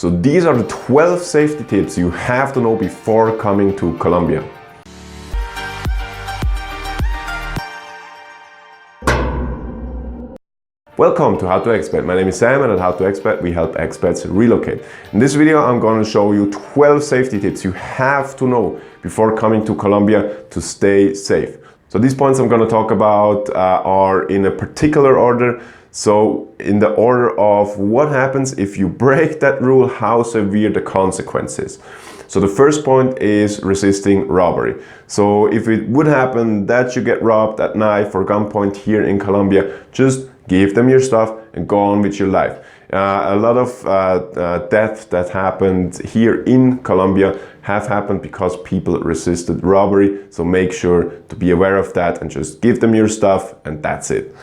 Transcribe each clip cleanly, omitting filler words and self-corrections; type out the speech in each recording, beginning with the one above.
So these are the 12 safety tips you have to know before coming to Colombia. Welcome to How to Expat. My name is Sam, and at How to Expat we help expats relocate. In this video I'm going to show you 12 safety tips you have to know before coming to Colombia to stay safe. So these points I'm going to talk about are in a particular order. So in the order of what happens if you break that rule, how severe the consequences. So the first point is resisting robbery. So if it would happen that you get robbed at night for gunpoint here in Colombia, just give them your stuff and go on with your life. A lot of deaths that happened here in Colombia have happened because people resisted robbery. So make sure to be aware of that and just give them your stuff, and that's it.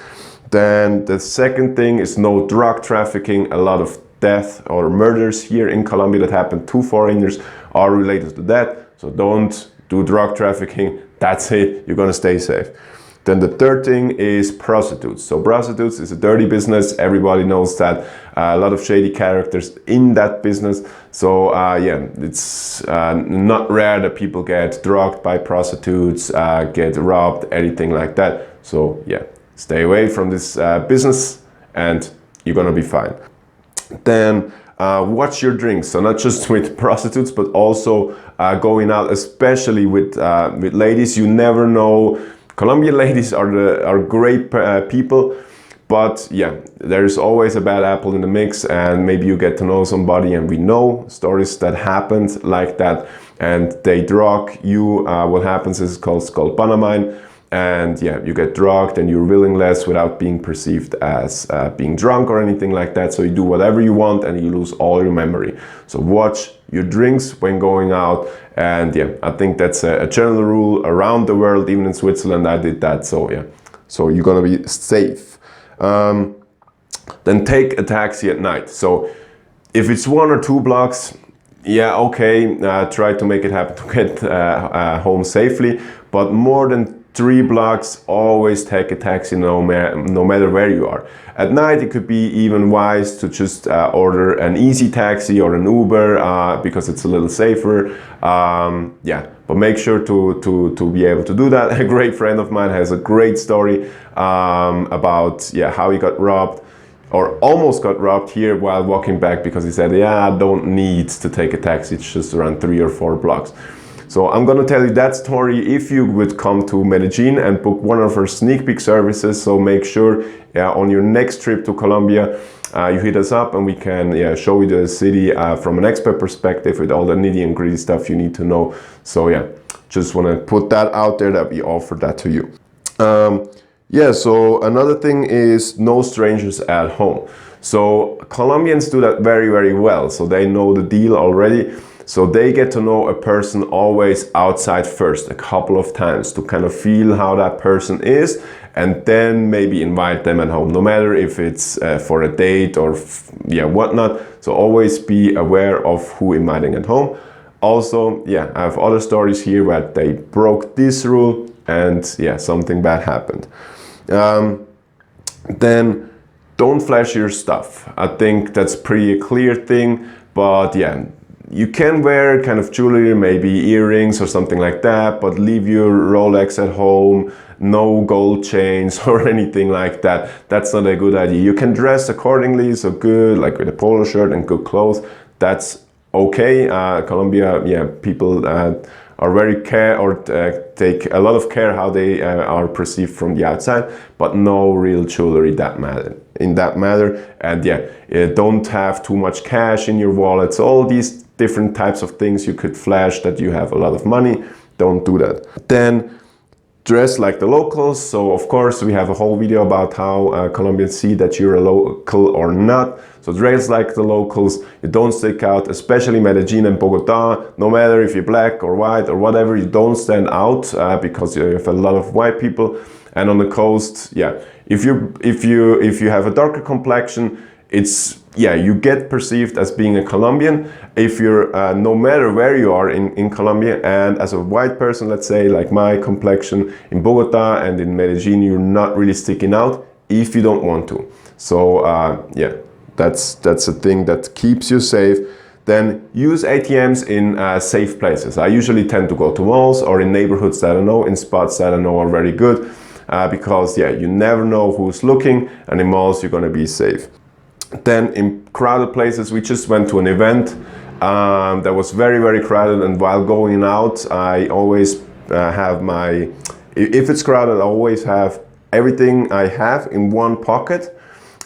Then the second thing is no drug trafficking. A lot of deaths or murders here in Colombia that happen to foreigners are related to that. So don't do drug trafficking. That's it. You're gonna stay safe. Then the third thing is prostitutes. So prostitutes is a dirty business. Everybody knows that. A lot of shady characters in that business. So yeah, it's not rare that people get drugged by prostitutes, get robbed, anything like that. So yeah, stay away from this business and you're gonna be fine. Then watch your drinks. So not just with prostitutes, but also going out, especially with ladies. You never know. Colombian ladies are great people, but yeah, there's always a bad apple in the mix, and maybe you get to know somebody, and we know stories that happened like that, and they drug you. What happens is called Panamine, and yeah, you get drugged and you're willingless without being perceived as being drunk or anything like that. So you do whatever you want and you lose all your memory. So watch your drinks when going out. And yeah, I think that's a general rule around the world. Even in Switzerland I did that. So yeah, so you're gonna be safe. Then take a taxi at night. So if it's 1 or 2 blocks, yeah, okay, try to make it happen to get home safely. But more than 3 blocks, always take a taxi no matter where you are. At night it could be even wise to just order an easy taxi or an Uber because it's a little safer. Yeah, but make sure to be able to do that. A great friend of mine has a great story about how he got robbed or almost got robbed here while walking back, because he said, yeah, I don't need to take a taxi, it's just around 3 or 4 blocks. So I'm gonna tell you that story if you would come to Medellin and book one of our sneak peek services. So make sure on your next trip to Colombia, you hit us up and we can show you the city from an expat perspective with all the nitty and gritty stuff you need to know. So yeah, just wanna put that out there that we offer that to you. Yeah, so another thing is no strangers at home. So Colombians do that very, very well. So they know the deal already. So they get to know a person always outside first, a couple of times, to kind of feel how that person is, and then maybe invite them at home, no matter if it's for a date or whatnot. So always be aware of who inviting at home. Also, yeah, I have other stories here where they broke this rule and yeah, something bad happened. Then don't flash your stuff. I think that's pretty a clear thing, but yeah, you can wear kind of jewelry, maybe earrings or something like that, but leave your Rolex at home, no gold chains or anything like that. That's not a good idea. You can dress accordingly, so good, like with a polo shirt and good clothes. That's okay. Colombia, yeah, people are very take a lot of care how they are perceived from the outside, but no real jewelry in that matter. And yeah, don't have too much cash in your wallet. So all these different types of things you could flash that you have a lot of money, don't do that. Then dress like the locals. So of course we have a whole video about how Colombians see that you're a local or not. So dress like the locals, you don't stick out, especially Medellin and Bogota. No matter if you're black or white or whatever, you don't stand out because you have a lot of white people. And on the coast, yeah, if you have a darker complexion, it's you get perceived as being a Colombian. If you're no matter where you are in Colombia, and as a white person, let's say like my complexion in Bogota and in Medellin, you're not really sticking out if you don't want to. So yeah, that's a thing that keeps you safe. Then use ATMs in safe places. I usually tend to go to malls or in neighborhoods that I know, in spots that I know are very good, because yeah, you never know who's looking, and in malls you're gonna be safe. Then in crowded places, we just went to an event that was very, very crowded, and while going out, I always have my, if it's crowded, I always have everything I have in one pocket.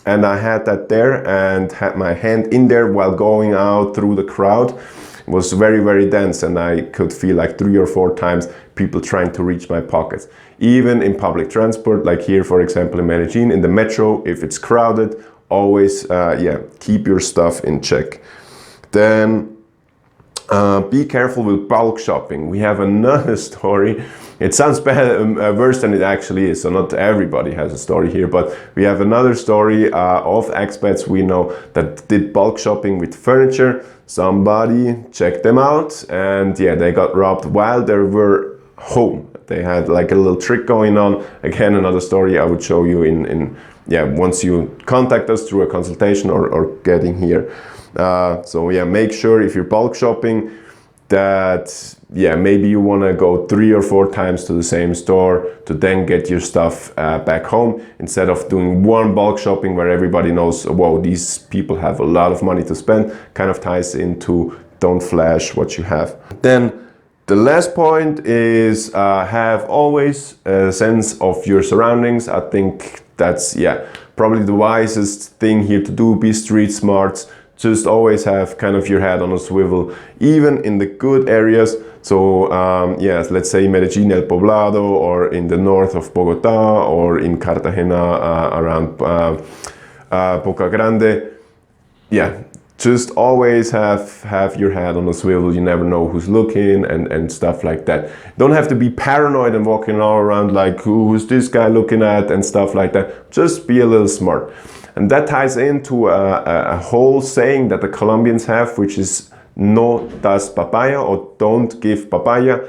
And I had that there and had my hand in there while going out through the crowd. It was very, very dense, and I could feel like 3 or 4 times people trying to reach my pockets. Even in public transport, like here, for example, in Medellin, in the metro, if it's crowded, always, keep your stuff in check. Then be careful with bulk shopping. We have another story. It sounds bad, worse than it actually is, so not everybody has a story here, but we have another story of expats we know that did bulk shopping with furniture. Somebody checked them out, and yeah, they got robbed while they were home. They had like a little trick going on. Again, another story I would show you in once you contact us through a consultation or getting here. So yeah, make sure if you're bulk shopping that maybe you want to go 3 or 4 times to the same store to then get your stuff back home, instead of doing one bulk shopping where everybody knows, whoa, these people have a lot of money to spend. Kind of ties into don't flash what you have. Then the last point is have always a sense of your surroundings. I think that's probably the wisest thing here to do. Be street smart. Just always have kind of your head on a swivel, even in the good areas. So let's say Medellin, El Poblado, or in the north of Bogota, or in Cartagena around Boca Grande. Yeah, just always have your head on a swivel. You never know who's looking and stuff like that. Don't have to be paranoid and walking all around like, who's this guy looking at and stuff like that. Just be a little smart. And that ties into a whole saying that the Colombians have, which is no das papaya, or don't give papaya.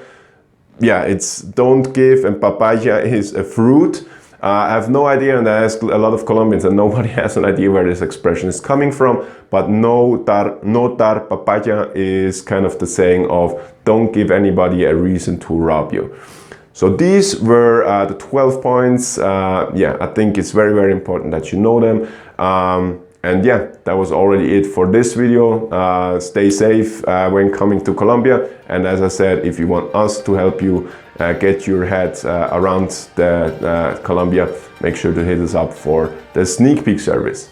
Yeah, it's don't give, and papaya is a fruit. I have no idea, and I ask a lot of Colombians and nobody has an idea where this expression is coming from, but no dar papaya is kind of the saying of don't give anybody a reason to rob you. So these were the 12 points. I think it's very, very important that you know them. And yeah, that was already it for this video. Stay safe when coming to Colombia. And as I said, if you want us to help you get your head around Colombia, make sure to hit us up for the sneak peek service.